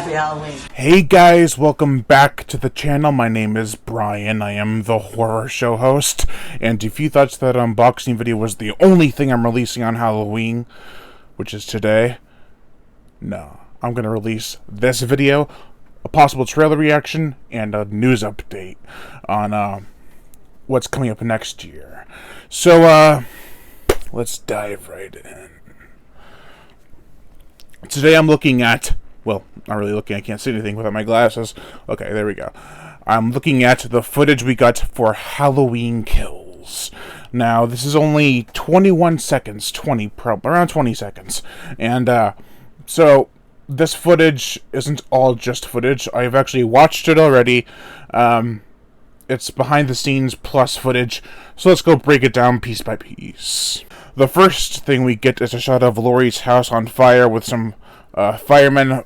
Happy Halloween. Hey guys, welcome back to the channel. My name is Brian. I am the horror show host. And if you thought that unboxing video was the only thing I'm releasing on Halloween, which is today, no. I'm going to release this video, a possible trailer reaction, and a news update on what's coming up next year. So, let's dive right in. Today I'm looking at, well, not really looking, I can't see anything without my glasses. Okay, there we go. I'm looking at the footage we got for Halloween Kills. Now, this is only 21 seconds, around 20 seconds. And, so, this footage isn't all just footage. I've actually watched it already. It's behind the scenes plus footage. So let's go break it down piece by piece. The first thing we get is a shot of Laurie's house on fire with some firemen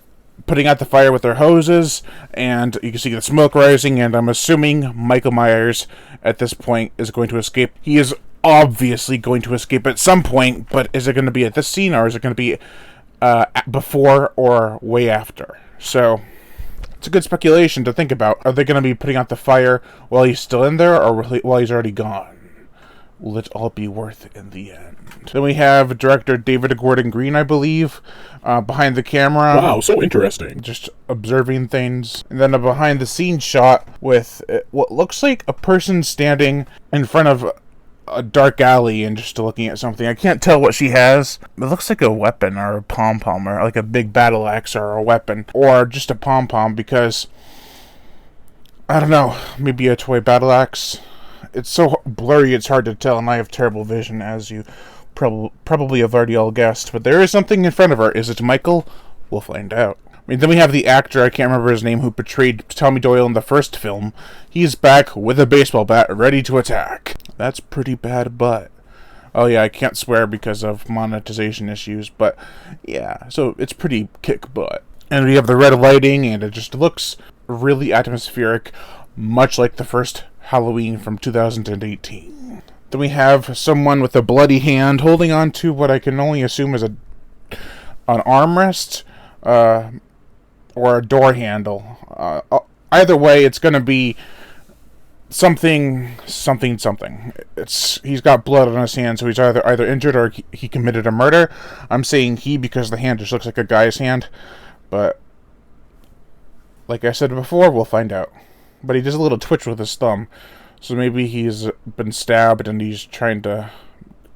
putting out the fire with their hoses, and you can see the smoke rising, and I'm assuming Michael Myers at this point is going to escape. He is obviously going to escape at some point, but is it going to be at this scene, or is it going to be before or way after? So it's a good speculation to think about. Are they going to be putting out the fire while he's still in there, or while he's already gone? Will it all be worth it in the end? Then we have director David Gordon Green, I believe, behind the camera. Wow, so interesting. Just observing things. And then a behind-the-scenes shot with what looks like a person standing in front of a dark alley and just looking at something. I can't tell what she has. It looks like a weapon or a pom-pom, or like a big battle axe or a weapon, or just a pom-pom, because I don't know, maybe a toy battle axe. It's so blurry it's hard to tell, and I have terrible vision, as you probably have already all guessed. But there is something in front of her. Is it Michael? We'll find out. I mean, then we have the actor, I can't remember his name, who portrayed Tommy Doyle in the first film. He's back with a baseball bat, ready to attack. That's pretty bad butt. Oh yeah, I can't swear because of monetization issues, but yeah, so it's pretty kick butt. And we have the red lighting, and it just looks really atmospheric, much like the first Halloween from 2018. Then we have someone with a bloody hand holding on to what I can only assume is an armrest, or a door handle. Either way, it's going to be something. He's got blood on his hand, so he's either injured or he committed a murder. I'm saying he because the hand just looks like a guy's hand, but like I said before, we'll find out. But he does a little twitch with his thumb, so maybe he's been stabbed and he's trying to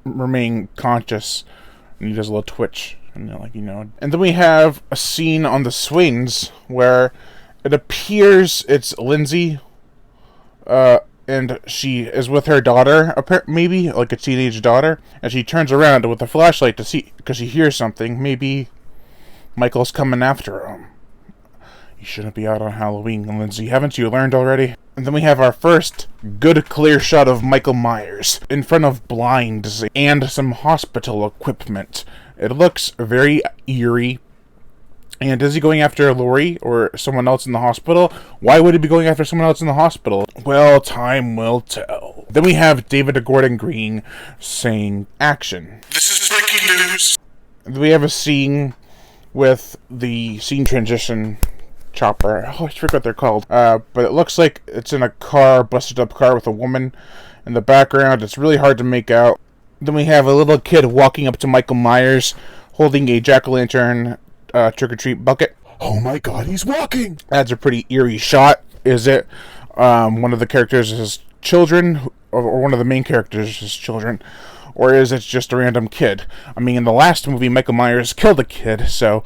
remain conscious, and he does a little twitch, and And then we have a scene on the swings where it appears it's Lindsay, and she is with her daughter, maybe like a teenage daughter, and she turns around with a flashlight to see, because she hears something. Maybe Michael's coming after him. You shouldn't be out on Halloween, Lindsay. Haven't you learned already? And then we have our first good clear shot of Michael Myers in front of blinds and some hospital equipment. It looks very eerie. And is he going after Laurie or someone else in the hospital? Why would he be going after someone else in the hospital? Well, time will tell. Then we have David Gordon Green saying, "Action." This is breaking news. And then we have a scene with the scene transition chopper. Oh, I forget what they're called. But it looks like it's in a car, busted up car with a woman in the background. It's really hard to make out. Then we have a little kid walking up to Michael Myers, holding a jack-o'-lantern trick-or-treat bucket. Oh my god, he's walking! That's a pretty eerie shot. Is it one of the characters is children, or one of the main characters is children, or is it just a random kid? I mean, in the last movie, Michael Myers killed a kid, so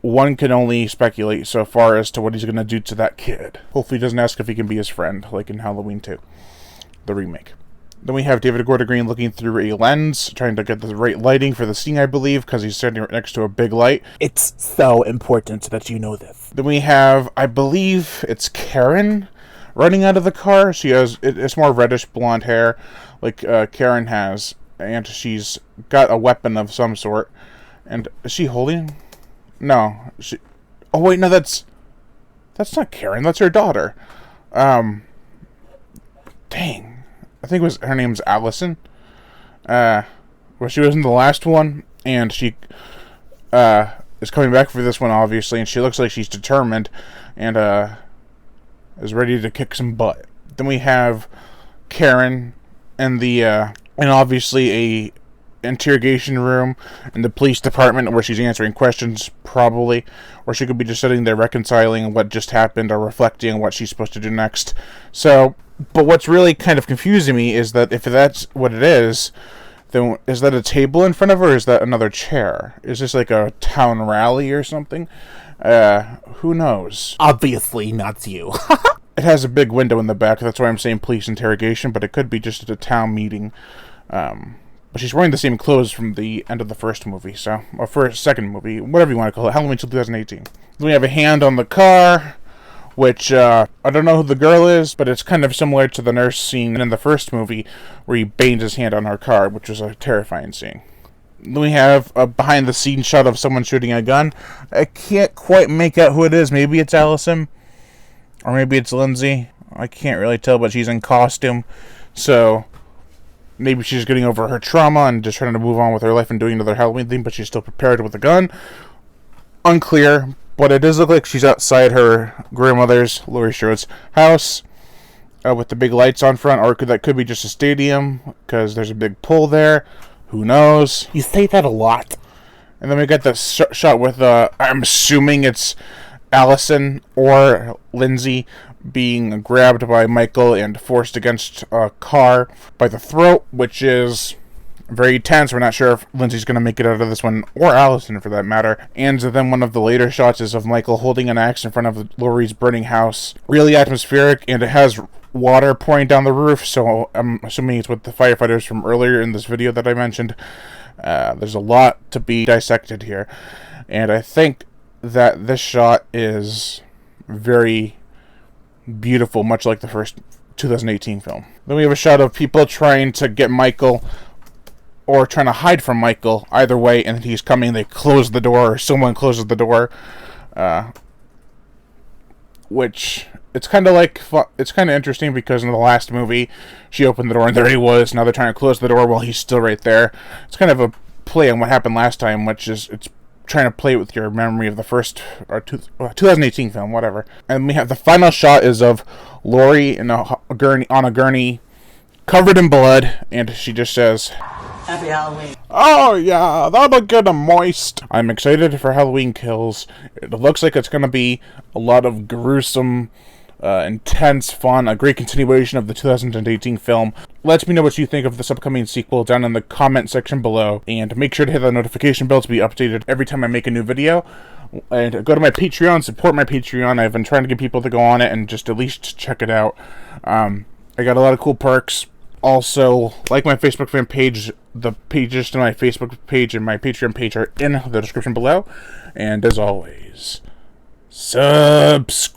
one can only speculate so far as to what he's going to do to that kid. Hopefully he doesn't ask if he can be his friend, like in Halloween 2, the remake. Then we have David Gordon Green looking through a lens, trying to get the right lighting for the scene, I believe, because he's standing right next to a big light. It's so important that you know this. Then we have, I believe it's Karen running out of the car. It's more reddish blonde hair, like Karen has, and she's got a weapon of some sort. And is she holding? No, oh wait, no, that's not Karen. That's her daughter. Dang, I think her name's Allison. Well, she was in the last one, and she is coming back for this one, obviously, and she looks like she's determined and is ready to kick some butt. Then we have Karen and and obviously a interrogation room in the police department where she's answering questions, probably, or she could be just sitting there reconciling what just happened or reflecting on what she's supposed to do next. So, but what's really kind of confusing me is that if that's what it is, then is that a table in front of her, or is that another chair? Is this like a town rally or something? Who knows? Obviously not you. It has a big window in the back, that's why I'm saying police interrogation, but it could be just at a town meeting. But she's wearing the same clothes from the end of the first movie, so, or first, second movie, whatever you want to call it, Halloween 2018. Then we have a hand on the car, which, I don't know who the girl is, but it's kind of similar to the nurse scene in the first movie, where he bangs his hand on her car, which was a terrifying scene. Then we have a behind-the-scenes shot of someone shooting a gun. I can't quite make out who it is. Maybe it's Allison, or maybe it's Lindsay. I can't really tell, but she's in costume, so maybe she's getting over her trauma and just trying to move on with her life and doing another Halloween thing, but she's still prepared with a gun. Unclear, but it does look like she's outside her grandmother's, Laurie Strode's, house with the big lights on front, or that could be just a stadium because there's a big pole there. Who knows? You say that a lot. And then we got this shot with, I'm assuming it's Allison or Lindsay being grabbed by Michael and forced against a car by the throat, which is very tense. We're not sure if Lindsay's going to make it out of this one, or Allison for that matter. And then one of the later shots is of Michael holding an axe in front of Laurie's burning house. Really atmospheric, and it has water pouring down the roof, so I'm assuming it's with the firefighters from earlier in this video that I mentioned. There's a lot to be dissected here, and I think that this shot is very beautiful, much like the first 2018 film. Then we have a shot of people trying to get Michael, or trying to hide from Michael, either way, and he's coming, they close the door, or someone closes the door, which, it's kind of interesting, because in the last movie, she opened the door and there he was. Now they're trying to close the door while he's still right there. It's kind of a play on what happened last time, which is, it's trying to play with your memory of the first, or 2018 film, whatever. And we have the final shot is of Laurie in on a gurney, covered in blood, and she just says, "Happy Halloween." "Oh yeah, that'll get 'em moist." I'm excited for Halloween Kills. It looks like it's going to be a lot of gruesome, intense fun, a great continuation of the 2018 film. Let me know what you think of this upcoming sequel down in the comment section below, and make sure to hit the notification bell to be updated every time I make a new video. And go to my Patreon, support my Patreon. I've been trying to get people to go on it and just at least check it out. I got a lot of cool perks. Also, like my Facebook fan page, the pages to my Facebook page and my Patreon page are in the description below. And as always, subscribe.